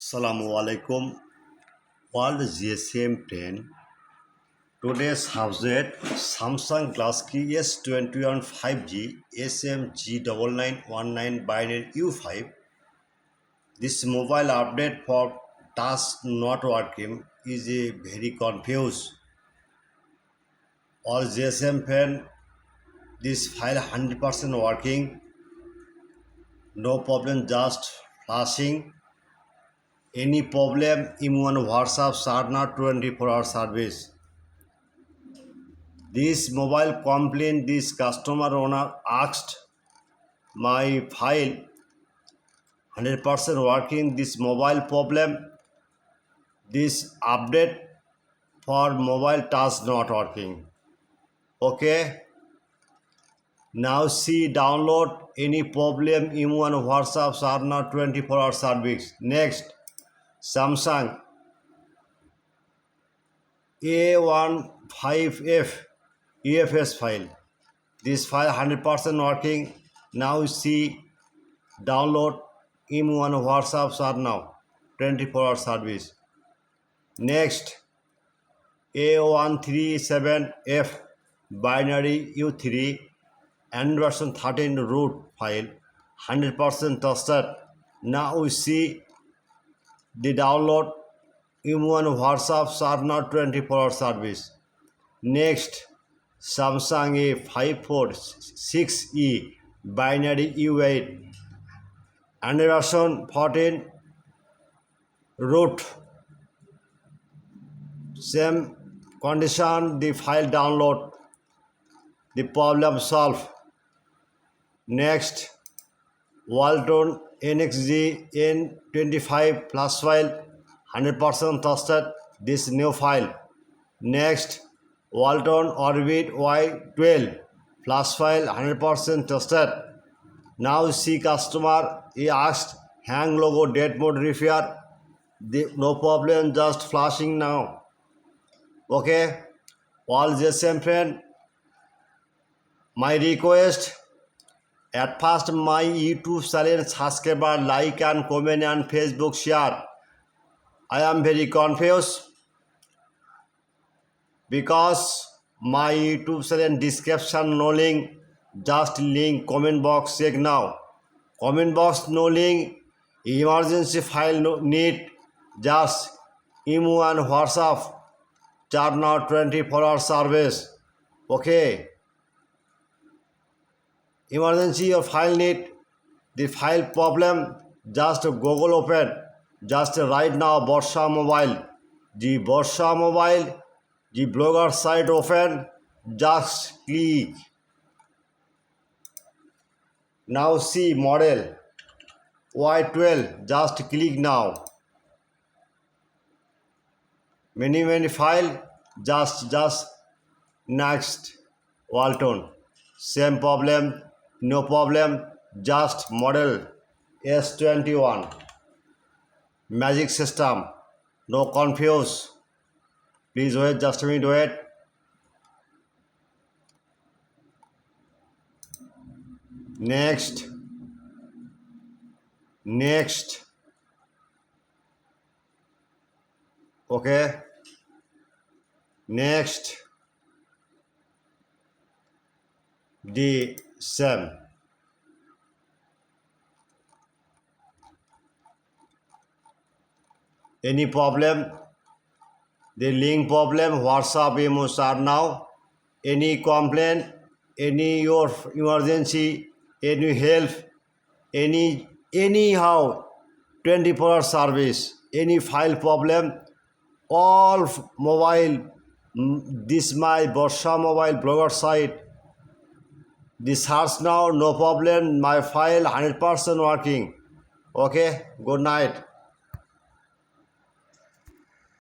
Assalamu alaikum. World GSM 10. Today's subject Samsung Galaxy S21 5G SMG9919 binary U5. This mobile update for task not working is a very confused. All GSM fan, this file 100% working, no problem, just flashing. Any problem, in WhatsApp Sarna 24-hour service. This mobile complaint, this customer owner asked, my file 100% working, this mobile problem, this update for mobile task not working. Okay, now see download any problem in WhatsApp Sarna 24-hour service. Next, Samsung A15F EFS file. This file 100% working. Now see download in WhatsApp are now 24-hour service. Next, A137F binary U3 and version 13 root file 100% tested. Now we see the download in WhatsApp are now 24-hour service. Next, Samsung A546E binary U8 and version 14 root. Same condition, the file download, the problem solved. Next, Walton NXG N25 plus file 100% tested, this new file. Next, Walton Orbit Y12 flash file 100% tested. Now see customer, he asked hang logo dead mode repair. No problem, just flashing now. Okay, all GSM friend, my request, at first my YouTube channel subscriber, like and comment and Facebook share. I am very confused because my YouTube channel description no link, just link comment box, check now. Comment box no link, emergency file no need, just email and WhatsApp chart now 24-hour service. Okay, emergency your file need, the file problem, just Google open, just right now Borsha mobile, the Borsha mobile, the blogger site open, just click. Now see model Y12, just click now. Many file, just next. Walton, same problem, no problem, just model S21. Magic system, no confuse. Please wait, just a minute, wait. Next. Okay. Next. The same. Any problem? The link problem, WhatsApp emos are now. Any complaint, any your emergency, any help, anyhow 24-hour service, any file problem, all mobile, this my Borsha mobile blogger site, this search now, no problem, my file 100% working. Okay, good night.